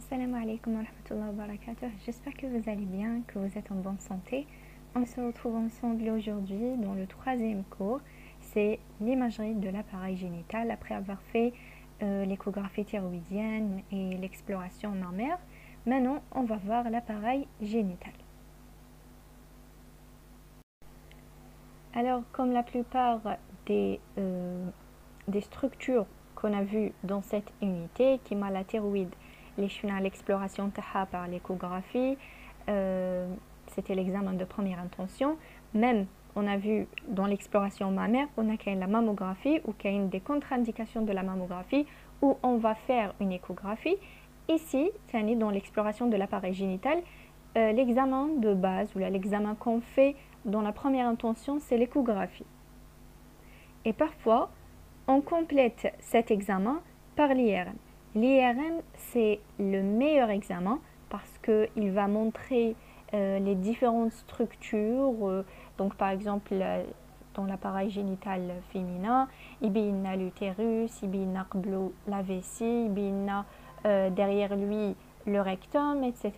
Assalamu alaikum wa rahmatullahi wa barakatuh. J'espère que vous allez bien, que vous êtes en bonne santé. On se retrouve ensemble aujourd'hui dans le troisième cours. C'est l'imagerie de l'appareil génital après avoir fait l'échographie thyroïdienne et l'exploration mammaire. Maintenant, on va voir l'appareil génital. Alors, comme la plupart des structures qu'on a vues dans cette unité, qui m'a la thyroïde, l'exploration par l'échographie, c'était l'examen de première intention. Même, on a vu dans l'exploration mammaire, on a la mammographie ou qu'il y a une des contre-indications de la mammographie où on va faire une échographie. Ici, dans l'exploration de l'appareil génital, l'examen de base ou l'examen qu'on fait dans la première intention, c'est l'échographie. Et parfois, on complète cet examen par l'IRM. L'IRM, c'est le meilleur examen parce qu'il va montrer les différentes structures. Donc, par exemple, dans l'appareil génital féminin, il y a l'utérus, il y a la vessie, il y a derrière lui le rectum, etc.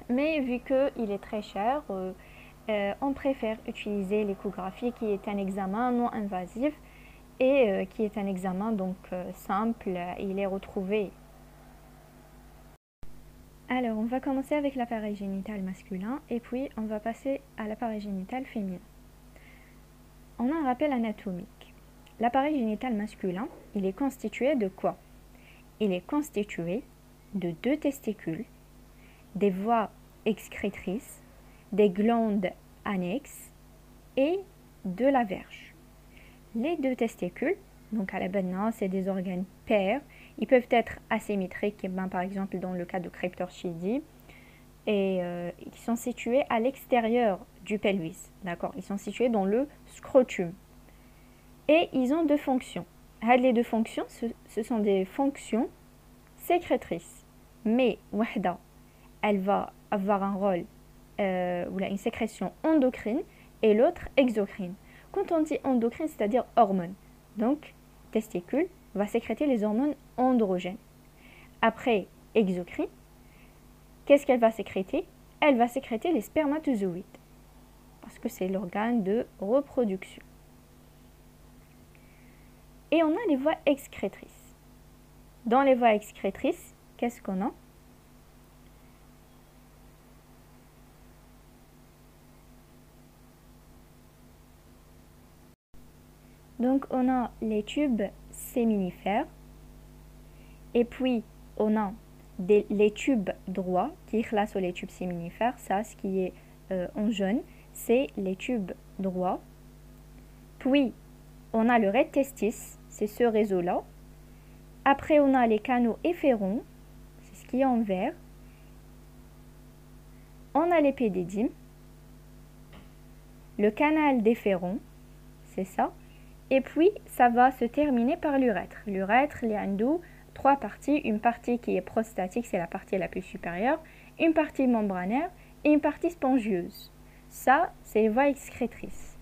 Mais vu qu'il est très cher, on préfère utiliser l'échographie qui est un examen non invasif et qui est un examen donc simple, il est retrouvé. Alors, on va commencer avec l'appareil génital masculin et puis on va passer à l'appareil génital féminin. On a un rappel anatomique. L'appareil génital masculin, il est constitué de quoi? Il est constitué de 2 testicules, des voies excrétrices, des glandes annexes et de la verge. Les 2 testicules, donc à la base, c'est des organes pairs. Ils peuvent être asymétriques, par exemple dans le cas de cryptorchidie, et ils sont situés à l'extérieur du pelvis. D'accord, ils sont situés dans le scrotum. Et ils ont 2 fonctions. Les 2 fonctions, ce sont des fonctions sécrétrices. Mais wahda, elle va avoir un rôle ou une sécrétion endocrine et l'autre exocrine. Quand on dit endocrine, c'est-à-dire hormones. Donc, testicule va sécréter les hormones androgènes. Après, exocrine, qu'est-ce qu'elle va sécréter? Elle va sécréter les spermatozoïdes, parce que c'est l'organe de reproduction. Et on a les voies excrétrices. Dans les voies excrétrices, qu'est-ce qu'on a? Donc, on a les tubes séminifères et puis on a les tubes droits qui classent les tubes séminifères. Ça, ce qui est en jaune, c'est les tubes droits. Puis, on a le red testis, c'est ce réseau-là. Après, on a les canaux efférents, c'est ce qui est en vert. On a l'épidédyme, le canal déférent, c'est ça. Et puis, ça va se terminer par l'urètre. L'urètre, il y a 3 parties. Une partie qui est prostatique, c'est la partie la plus supérieure. Une partie membranaire et une partie spongieuse. Ça, c'est les voies excrétrices.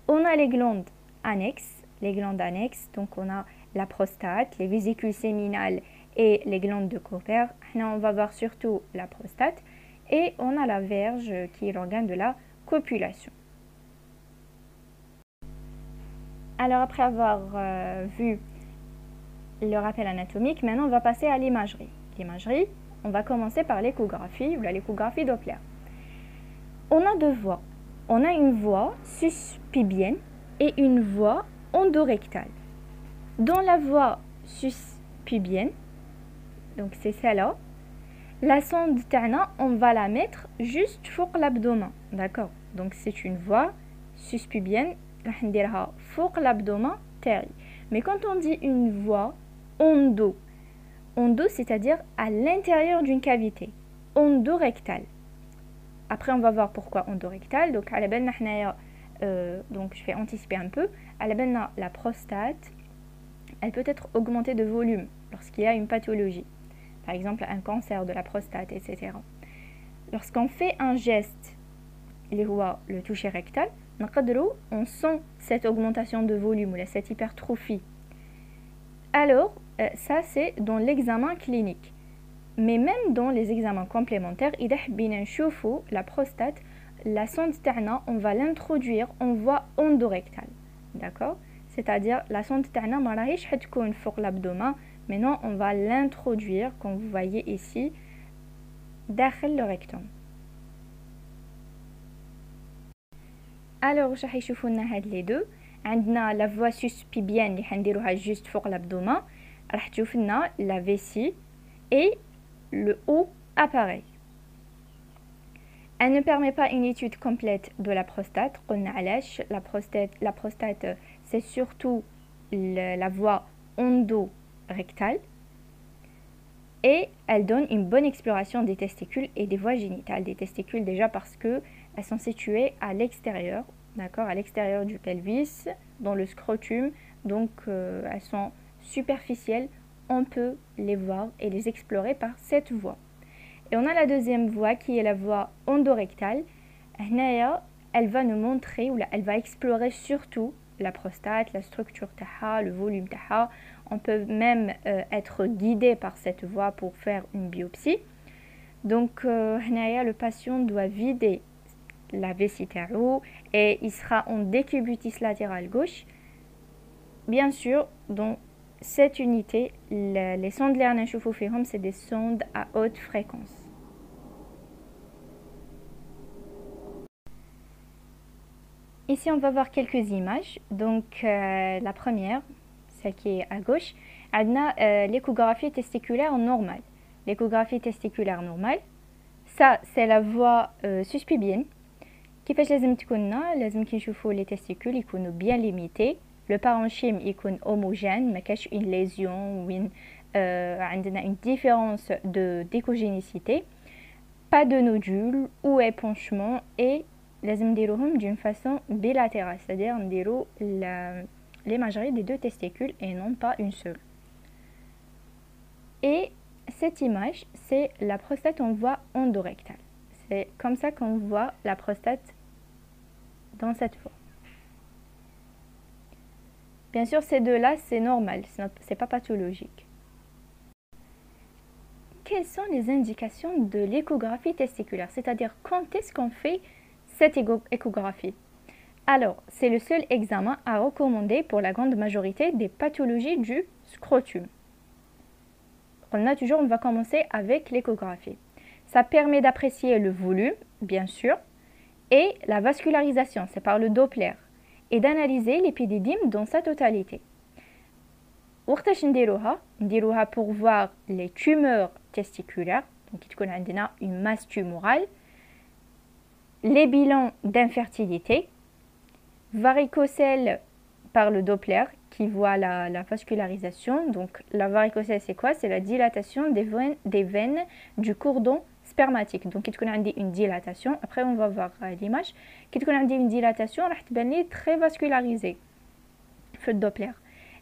On a les glandes annexes. Les glandes annexes, donc on a la prostate, les vésicules séminales et les glandes de Cooper. Là, on va voir surtout la prostate. Et on a la verge qui est l'organe de la copulation. Alors, après avoir vu le rappel anatomique, maintenant on va passer à l'imagerie. L'imagerie, on va commencer par l'échographie ou l'échographie Doppler. On a 2 voies. On a une voie sus-pubienne et une voie endorectale. Dans la voie sus-pubienne, donc c'est celle-là, la sonde tana, on va la mettre juste sur l'abdomen. D'accord? Donc c'est une voie sus-pubienne. Pour l'abdomen terri. Mais quand on dit une voie endo, c'est-à-dire à l'intérieur d'une cavité, endorectale. Après, on va voir pourquoi endorectale. Donc, donc je vais anticiper un peu. La prostate, elle peut être augmentée de volume lorsqu'il y a une pathologie. Par exemple, un cancer de la prostate, etc. Lorsqu'on fait un geste, le toucher rectal, on sent cette augmentation de volume ou cette hypertrophie. Alors, ça c'est dans l'examen clinique. Mais même dans les examens complémentaires, إذا حبينا نشوفوا la prostate, la sonde تاعنا, on va l'introduire en voie endorectale. D'accord? C'est-à-dire, la sonde تاعنا ما راهيش حتكون فوق l'abdomen, mais non, on va l'introduire, comme vous voyez ici, داخل le rectum. Alors, راح يشوفوا لنا هاد les deux. عندنا la voie suspibienne اللي حنديروها juste فوق l'abdomen. راح تشوف لنا la vessie et le haut appareil. Elle ne permet pas une étude complète de la prostate. قلنا علاش la prostate c'est surtout la voie endorectale et elle donne une bonne exploration des testicules et des voies génitales. Des testicules déjà parce que elles sont situées à l'extérieur, d'accord, à l'extérieur du pelvis, dans le scrotum, donc elles sont superficielles. On peut les voir et les explorer par cette voie. Et on a la deuxième voie qui est la voie endorectale. Elle va nous montrer, ou elle va explorer surtout la prostate, la structure taha, le volume taha. On peut même être guidé par cette voie pour faire une biopsie. Donc, le patient doit vider la vessie taou et il sera en décubitus latéral gauche. Bien sûr, dans cette unité, les sondes c'est des sondes à haute fréquence. Ici, on va voir quelques images. Donc, la première, celle qui est à gauche, on a l'échographie testiculaire normale. L'échographie testiculaire normale, ça, c'est la voie suspibienne. كيفاش لازم تكوننا لازم كي نشوفوا les testicules يكونوا bien limités. Le parenchyme يكون homogène, ما كاش une lésion ou عندنا une différence d'échogénicité, pas de nodule ou épanchement, et لازم نديروهم d'une façon bilatérale, c'est-à-dire نديروا l'imagerie des deux testicules et non pas une seule. Et cette image, c'est la prostate en voie endorectale. C'est comme ça qu'on voit la prostate dans cette voie. Bien sûr, ces deux-là, c'est normal, c'est pas pathologique. Quelles sont les indications de l'échographie testiculaire? C'est-à-dire, quand est-ce qu'on fait cette échographie? Alors, c'est le seul examen à recommander pour la grande majorité des pathologies du scrotum. On a toujours, on va commencer avec l'échographie. Ça permet d'apprécier le volume, bien sûr, et la vascularisation, c'est par le Doppler, et d'analyser l'épididyme dans sa totalité. وقتاش نديروها pour voir les tumeurs testiculaires, donc il y a une masse tumorale, les bilans d'infertilité, varicocèle par le Doppler qui voit la vascularisation. Donc la varicocèle, c'est quoi? C'est la dilatation des veines du cordon spermatique. Donc il y a une dilatation, après on va voir l'image, il y a une dilatation très vascularisée le Doppler.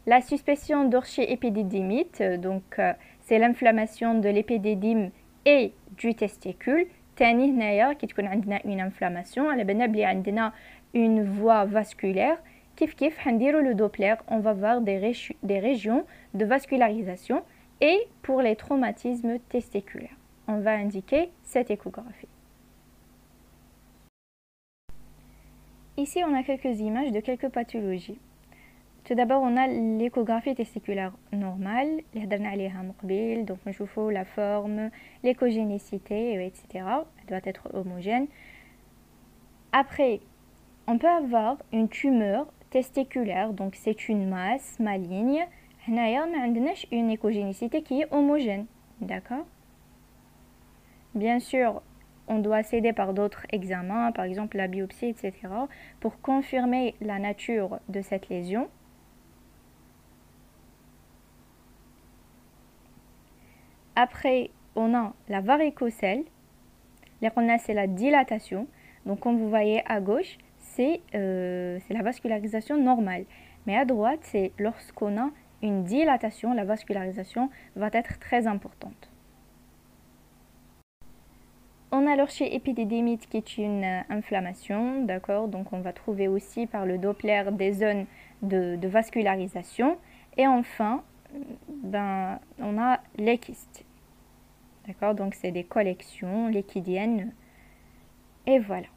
La suspicion d'orchiépididymite, donc c'est l'inflammation de l'épididyme et du testicule. تاني هنايا كي تكون عندنا une inflammation على بالنا بلي عندنا une voie vasculaire. كيف حنديرو le Doppler, on va voir des régions de vascularisation. Et pour les traumatismes testiculaires, on va indiquer cette échographie. Ici, on a quelques images de quelques pathologies. Tout d'abord, on a l'échographie testiculaire normale, donc on voit la forme, l'échogénicité, etc. Elle doit être homogène. Après, on peut avoir une tumeur testiculaire, donc c'est une masse maligne. On a une échogénicité qui est homogène, d'accord? Bien sûr, on doit s'aider par d'autres examens, par exemple la biopsie, etc., pour confirmer la nature de cette lésion. Après, on a la varicocèle. C'est la dilatation. Donc, comme vous voyez à gauche, c'est la vascularisation normale. Mais à droite, c'est lorsqu'on a une dilatation, la vascularisation va être très importante. On a l'orchiépididymite qui est une inflammation, d'accord? Donc, on va trouver aussi par le Doppler des zones de vascularisation. Et enfin, on a les kystes. D'accord, donc c'est des collections liquidiennes. Et voilà.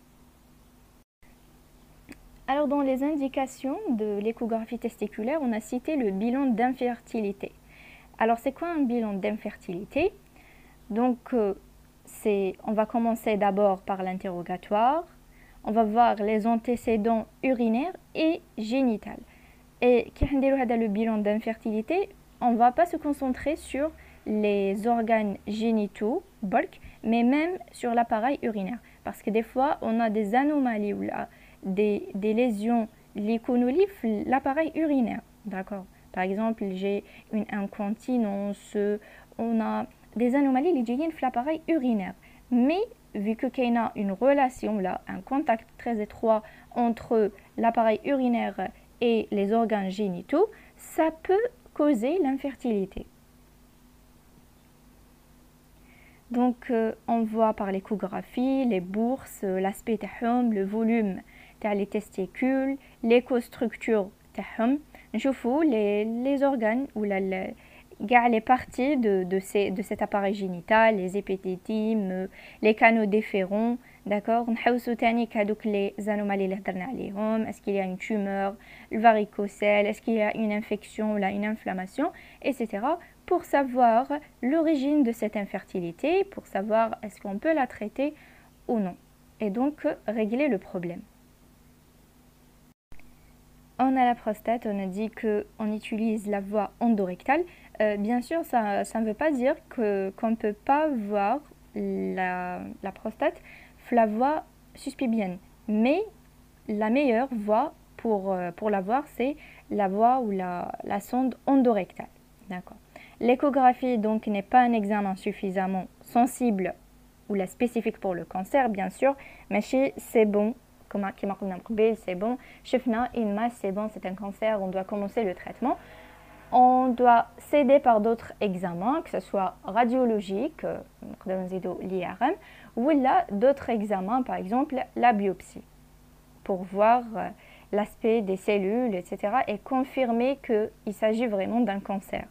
Alors dans les indications de l'échographie testiculaire, on a cité le bilan d'infertilité. Alors c'est quoi un bilan d'infertilité? Donc on va commencer d'abord par l'interrogatoire. On va voir les antécédents urinaires et génitals. Et qui le bilan d'infertilité, on ne va pas se concentrer sur les organes génitaux, mais même sur l'appareil urinaire. Parce que des fois, on a des anomalies ou là, des lésions l'iconoliphe, l'appareil urinaire. D'accord. Par exemple, j'ai une incontinence, on a des anomalies liées à l'appareil urinaire. Mais vu qu'il y a une relation, là, un contact très étroit entre l'appareil urinaire et les organes génitaux, ça peut causer l'infertilité. Donc, on voit par l'échographie, les bourses, l'aspect تاعهم, le volume les testicules, l'écostructure تاعهم. نشوفوا les organes ou les parties de cet appareil génital, les épithétimes, les canaux déférents, d'accord. نحوسوا تاني كهذوك les anomalies اللي هضرنا عليهم. Est-ce qu'il y a une tumeur, le varicocèle, est-ce qu'il y a une infection ou là une inflammation, etc. pour savoir l'origine de cette infertilité, pour savoir est-ce qu'on peut la traiter ou non, et donc régler le problème. On a la prostate, on a dit qu'on utilise la voie endorectale. Bien sûr, ça ne veut pas dire qu'on ne peut pas voir la prostate la voie suspubienne. Mais la meilleure voie pour la voir, c'est la voie ou la sonde endorectale. D'accord. L'échographie donc n'est pas un examen suffisamment sensible ou la spécifique pour le cancer, bien sûr, mais c'est bon. C'est bon, une masse, c'est bon, c'est un cancer, on doit commencer le traitement. On doit s'aider par d'autres examens, que ce soit radiologique, l'IRM, ou là d'autres examens, par exemple la biopsie, pour voir l'aspect des cellules, etc. et confirmer qu'il s'agit vraiment d'un cancer.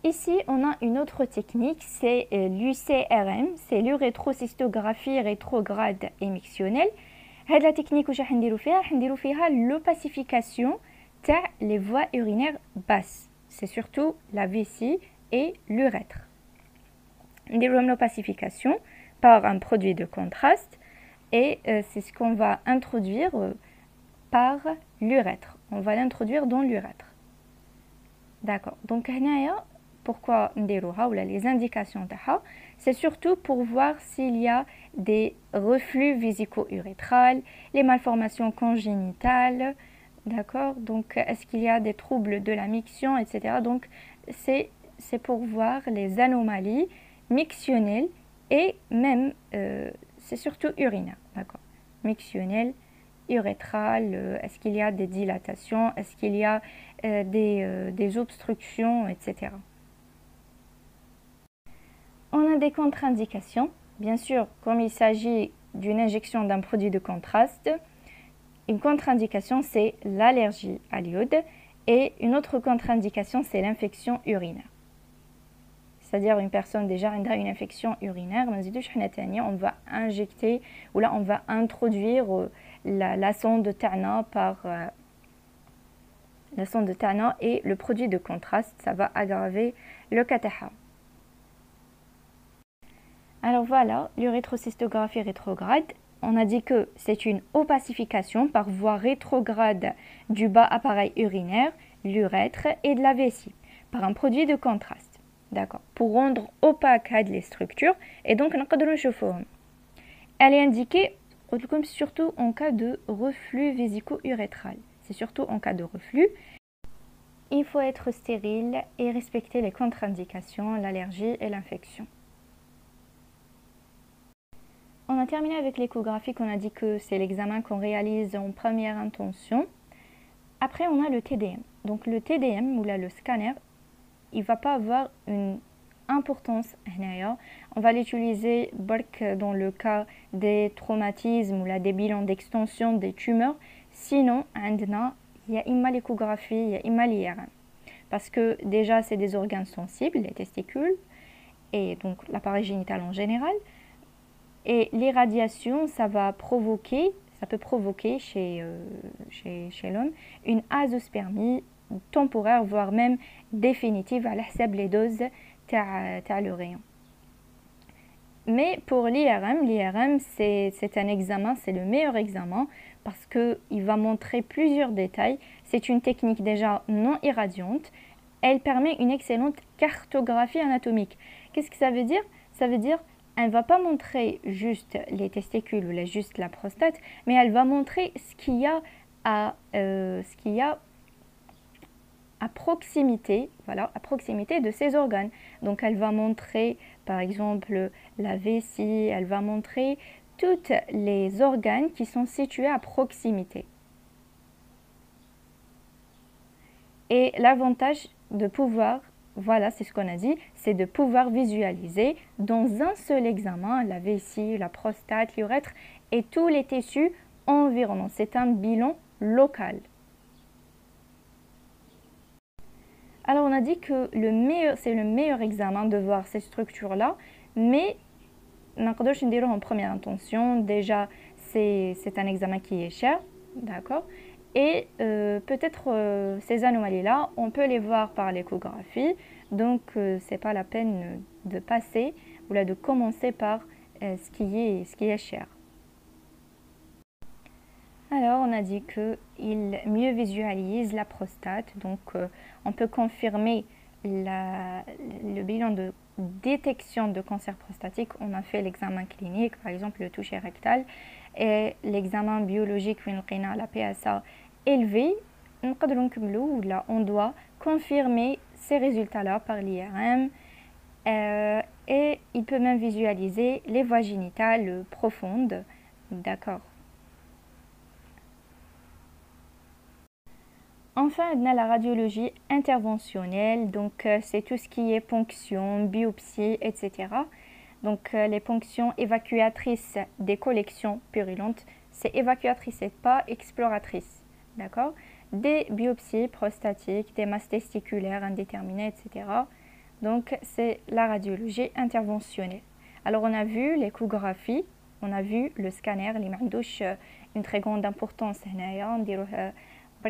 Ici, on a une autre technique, c'est l'UCRM, c'est l'urétrocystographie rétrograde émictionnelle. La technique où je vais l'opacification les voies urinaires basses. C'est surtout la vessie et l'urètre. On va l'opacification par un produit de contraste et c'est ce qu'on va introduire par l'urètre. On va l'introduire dans l'urètre. D'accord. Donc, pourquoi نديروها ou les indications تاعها, c'est surtout pour voir s'il y a des reflux vésico-urétral, les malformations congénitales, d'accord. Donc est-ce qu'il y a des troubles de la miction, etc. Donc c'est pour voir les anomalies mictionnelles et même c'est surtout urinaire, d'accord. Mictionnelle, urétrale, est-ce qu'il y a des dilatations, est-ce qu'il y a des obstructions, etc. On a des contre-indications. Bien sûr, comme il s'agit d'une injection d'un produit de contraste, une contre-indication, c'est l'allergie à l'iode. Et une autre contre-indication, c'est l'infection urinaire. C'est-à-dire une personne déjà a une infection urinaire, on va injecter ou là on va introduire la sonde Tana par la sonde Tana et le produit de contraste, ça va aggraver le cas. Alors voilà, l'urétrocystographie rétrograde. On a dit que c'est une opacification par voie rétrograde du bas appareil urinaire, l'urètre et de la vessie, par un produit de contraste. D'accord. Pour rendre opaque les structures et donc elle est indiquée surtout en cas de reflux vésico-urétral. C'est surtout en cas de reflux. Il faut être stérile et respecter les contre-indications, l'allergie et l'infection. On a terminé avec l'échographie, qu'on a dit que c'est l'examen qu'on réalise en première intention. Après, on a le TDM. Donc le TDM, ou là le scanner, il ne va pas avoir une importance. On va l'utiliser dans le cas des traumatismes ou là, des bilans d'extension des tumeurs. Sinon, il y a l'échographie, il y a l'IRM. parce que déjà c'est des organes sensibles, les testicules, et donc l'appareil génital en général. Et l'irradiation, ça peut provoquer chez l'homme une azospermie temporaire, voire même définitive, à l'hsab les doses تاع le rayon. Mais pour l'IRM, c'est un examen, c'est le meilleur examen parce qu'il va montrer plusieurs détails. C'est une technique déjà non irradiante. Elle permet une excellente cartographie anatomique. Qu'est-ce que ça veut dire? Ça veut dire elle ne va pas montrer juste les testicules ou juste la prostate, mais elle va montrer ce qu'il y a à proximité, voilà, à proximité de ces organes. Donc elle va montrer par exemple la vessie, elle va montrer tous les organes qui sont situés à proximité. Et l'avantage de pouvoir, voilà, c'est ce qu'on a dit, c'est de pouvoir visualiser dans un seul examen la vessie, la prostate, l'urètre et tous les tissus environnants. C'est un bilan local. Alors on a dit que c'est le meilleur examen de voir ces structures-là, mais نقدرش نديروه en première intention. Déjà, c'est un examen qui est cher, d'accord? Et peut-être ces anomalies-là, on peut les voir par l'échographie, donc c'est pas la peine de passer ou là de commencer par ce qui est cher. Alors, on a dit qu'il mieux visualise la prostate, donc on peut confirmer le bilan de détection de cancer prostatique. On a fait l'examen clinique, par exemple le toucher rectal, et l'examen biologique, la PSA élevée. On doit confirmer ces résultats-là par l'IRM, et il peut même visualiser les voies génitales profondes, d'accord. Enfin, on a la radiologie interventionnelle, donc c'est tout ce qui est ponction, biopsie, etc. Donc les ponctions évacuatrices des collections purulentes, c'est évacuatrice et pas exploratrice, d'accord? Des biopsies prostatiques, des masses testiculaires indéterminées, etc. Donc c'est la radiologie interventionnelle. Alors on a vu l'échographie, on a vu le scanner, les معندوش une très grande importance هنايا نديروه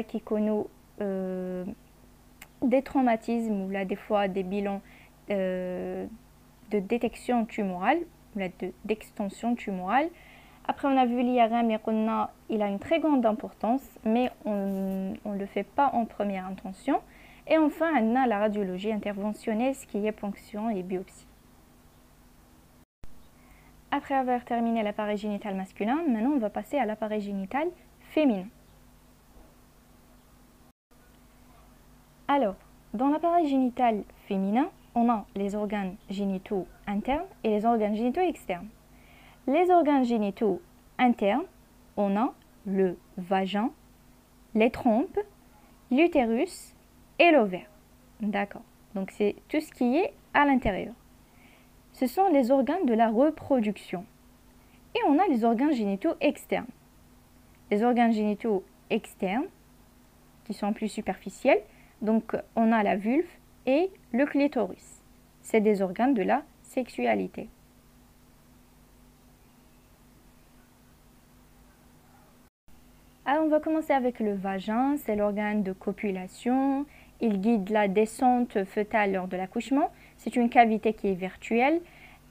qui connaissent des traumatismes ou là des fois des bilans de détection tumorale ou là d'extension tumorale. Après on a vu l'IRM et il a une très grande importance, mais on ne le fait pas en première intention. Et enfin on a la radiologie interventionnelle, ce qui est ponction et biopsie. Après avoir terminé l'appareil génital masculin, maintenant on va passer à l'appareil génital féminin. Alors, dans l'appareil génital féminin, on a les organes génitaux internes et les organes génitaux externes. Les organes génitaux internes, on a le vagin, les trompes, l'utérus et l'ovaire. D'accord. Donc c'est tout ce qui est à l'intérieur. Ce sont les organes de la reproduction. Et on a les organes génitaux externes. Les organes génitaux externes, qui sont plus superficiels, donc on a la vulve et le clitoris. C'est des organes de la sexualité. Alors on va commencer avec le vagin, c'est l'organe de copulation. Il guide la descente fœtale lors de l'accouchement. C'est une cavité qui est virtuelle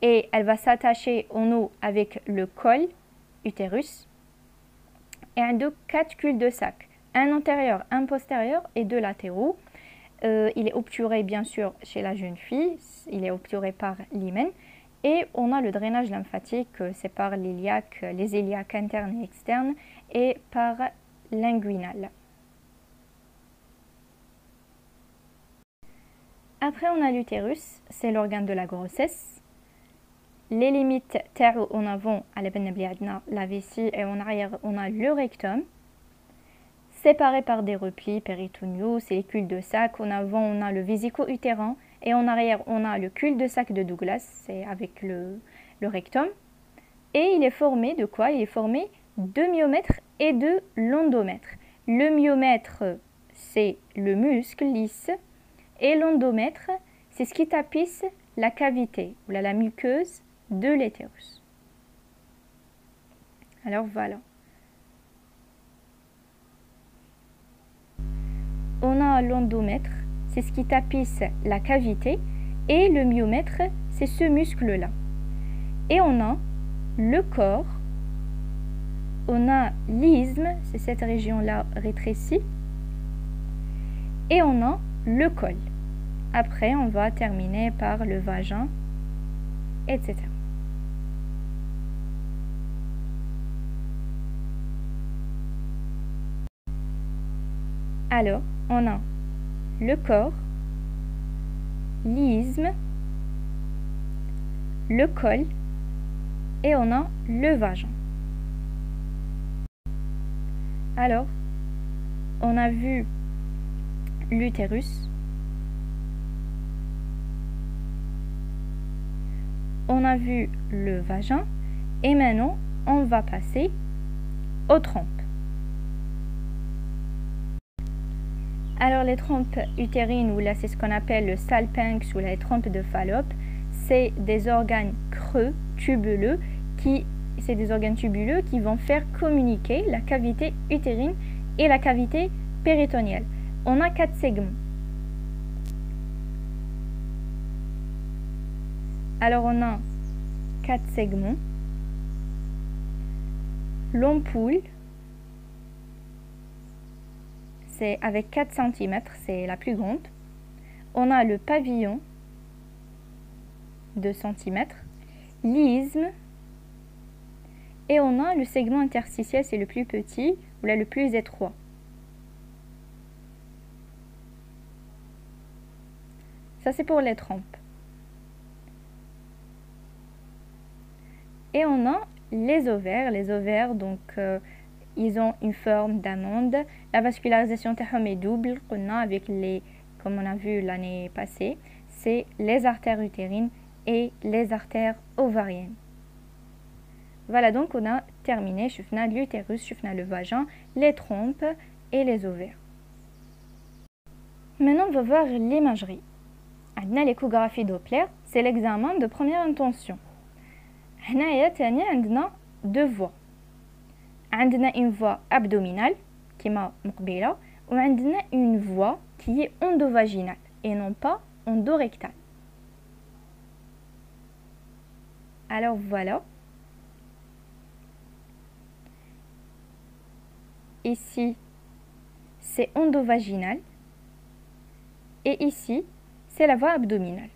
et elle va s'attacher en eau avec le col, utérus. Et un de 4 cul-de-sac, un antérieur, un postérieur et 2 latéraux. Il est obturé bien sûr chez la jeune fille, il est obturé par l'hymen. Et on a le drainage lymphatique, c'est par les iliaques internes et externes et par l'inguinal. Après on a l'utérus, c'est l'organe de la grossesse. Les limites terre en avant à la vessie et en arrière on a le rectum. Séparés par des replis péritoniaux, c'est les cul-de-sac. En avant, on a le vésico-utérin et en arrière, on a le cul-de-sac de Douglas, c'est avec le rectum. Et il est formé de quoi? Il est formé de myomètres et de l'endomètre. Le myomètre, c'est le muscle lisse Et l'endomètre, c'est ce qui tapisse la cavité ou la muqueuse de l'utérus. Alors voilà. On a l'endomètre, c'est ce qui tapisse la cavité, et le myomètre, c'est ce muscle-là. Et on a le corps, on a l'isthme, c'est cette région-là rétrécie, et on a le col. Après, on va terminer par le vagin, etc. Alors, on a le corps, l'isthme, le col et on a le vagin. Alors, on a vu l'utérus, on a vu le vagin et maintenant on va passer aux trompes. Alors les trompes utérines, ou là c'est ce qu'on appelle le salpinx ou les trompes de Fallope, c'est des organes creux, tubuleux, qui vont faire communiquer la cavité utérine et la cavité péritoniale. On a 4 segments. Alors on a 4 segments. L'ampoule, c'est avec 4 cm, c'est la plus grande. On a le pavillon, 2 cm, l'isthme, et on a le segment interstitiel, c'est le plus petit, ou là le plus étroit. Ça c'est pour les trompes. Et on a les ovaires. Les ovaires, donc, ils ont une forme d'amande. La vascularisation est double, avec comme on a vu l'année passée, c'est les artères utérines et les artères ovariennes. Voilà, donc on a terminé. شفنا l'utérus, شفنا le vagin, les trompes et les ovaires. Maintenant, on va voir l'imagerie. L'échographie Doppler, c'est l'examen de première intention. هنايا تاني عندنا deux voies. عندنا une voie abdominale كما مقبلة وعندنا une voie qui est endovaginale et non pas endorectale. Alors voilà. Ici, c'est endovaginal et ici, c'est la voie abdominale.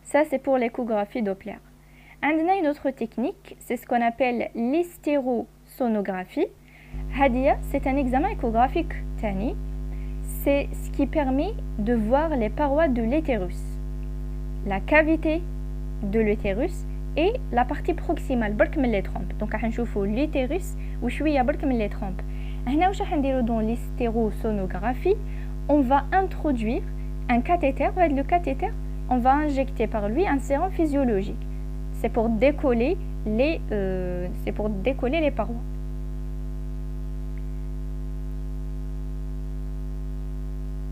Ça, c'est pour l'échographie Doppler. On a une autre technique, c'est ce qu'on appelle l'hystérosonographie. Hadia, c'est un examen échographique tani. C'est ce qui permet de voir les parois de l'utérus, la cavité de l'utérus et la partie proximale برك من les trompes. Donc راح نشوفوا l'utérus وشويه برك من les trompes. هنا واش راح نديرو dans l'hystérosonographie, on va introduire un cathéter. Le cathéter, on va injecter par lui un sérum physiologique. C'est pour décoller les parois.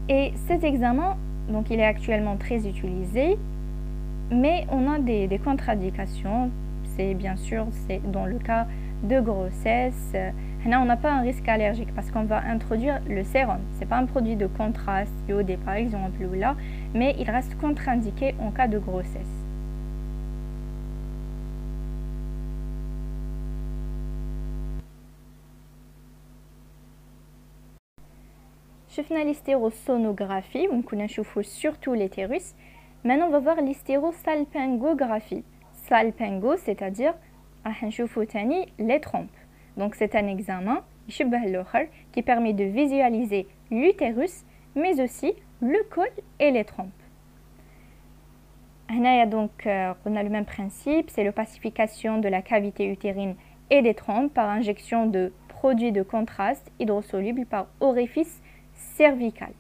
Et cet examen, donc il est actuellement très utilisé, mais on a des contre-indications. C'est bien sûr, c'est dans le cas de grossesse. Là, on n'a pas un risque allergique parce qu'on va introduire le sérum. C'est pas un produit de contraste, iodé par exemple, ou là, mais il reste contre-indiqué en cas de grossesse. شفنا l'hystérosonographie, on connaît surtout l'utérus. Maintenant, on va voir l'hystérosalpingographie. Salpingo, c'est-à-dire les trompes. Donc, c'est un examen qui permet de visualiser l'utérus, mais aussi le col et les trompes. Donc, on a le même principe, c'est l'opacification de la cavité utérine et des trompes par injection de produits de contraste hydrosolubles par orifice cervical.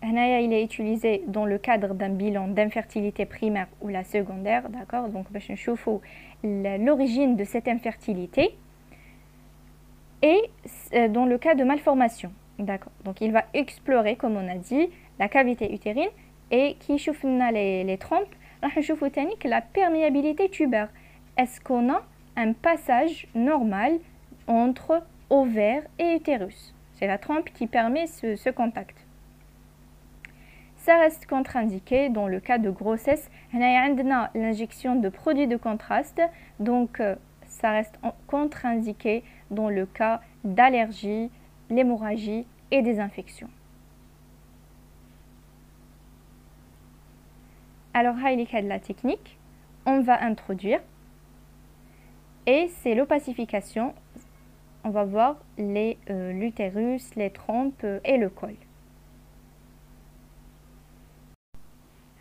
هنايا il est utilisé dans le cadre d'un bilan d'infertilité primaire ou la secondaire, d'accord. Donc باش نشوفوا l'origine de cette infertilité et dans le cas de malformation, d'accord. Donc il va explorer, comme on a dit, la cavité utérine et qui يشوف لنا les trompes. راح نشوفوا تاني que la perméabilité tubaire, est-ce qu'on a un passage normal entre ovaire et utérus. C'est la trompe qui permet ce contact. Ça reste contre-indiqué dans le cas de grossesse. On a l'injection de produits de contraste, donc ça reste contre-indiqué dans le cas d'allergie, l'hémorragie et des infections. Alors, là, il y a de la technique. On va introduire et c'est l'opacification. On va voir l'utérus, les trompes et le col.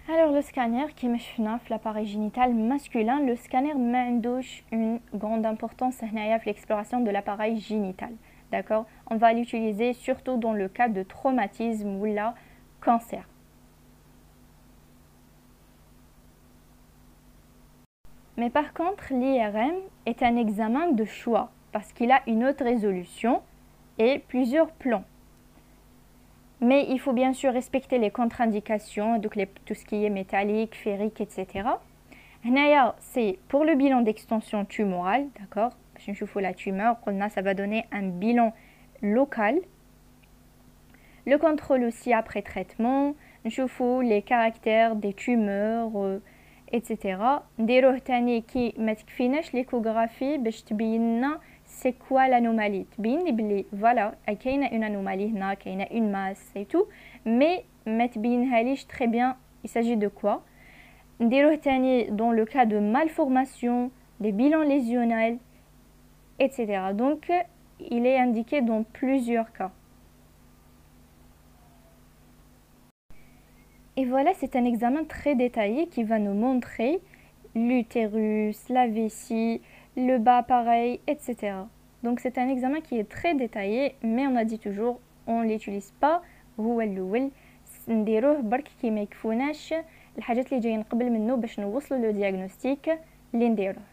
Alors le scanner qui me fait l'appareil génital masculin, le scanner m'indouche une grande importance dans l'exploration de l'appareil génital. D'accord? On va l'utiliser surtout dans le cas de traumatisme ou là cancer. Mais par contre, l'IRM est un examen de choix parce qu'il a une haute résolution et plusieurs plans. Mais il faut bien sûr respecter les contre-indications, donc tout ce qui est métallique, ferrique, etc. C'est pour le bilan d'extension tumorale, d'accord. Je vous la tumeur, ça va donner un bilan local. Le contrôle aussi après traitement, je vous les caractères des tumeurs, etc. نديروه تاني كي ما تكفيناش l'échographie باش تبين c'est quoi l'anomalie. تبين لي بلي voilà كاينه une anomalie هنا, كاينه une masse et tout, mais ما تبينهاليش très bien il s'agit de quoi. نديروه تاني dans le cas de malformation, des bilans lésionnels, etc. Donc il est indiqué dans plusieurs cas. Et voilà, c'est un examen très détaillé qui va nous montrer l'utérus, la vessie, le bas pareil, etc. Donc c'est un examen qui est très détaillé, mais on a dit toujours, on ne l'utilise pas. هو الأول نديروه برك كي ما يكفوناش الحاجات اللي جايين قبل منه باش نوصلوا لو دياغنوستيك اللي نديروه.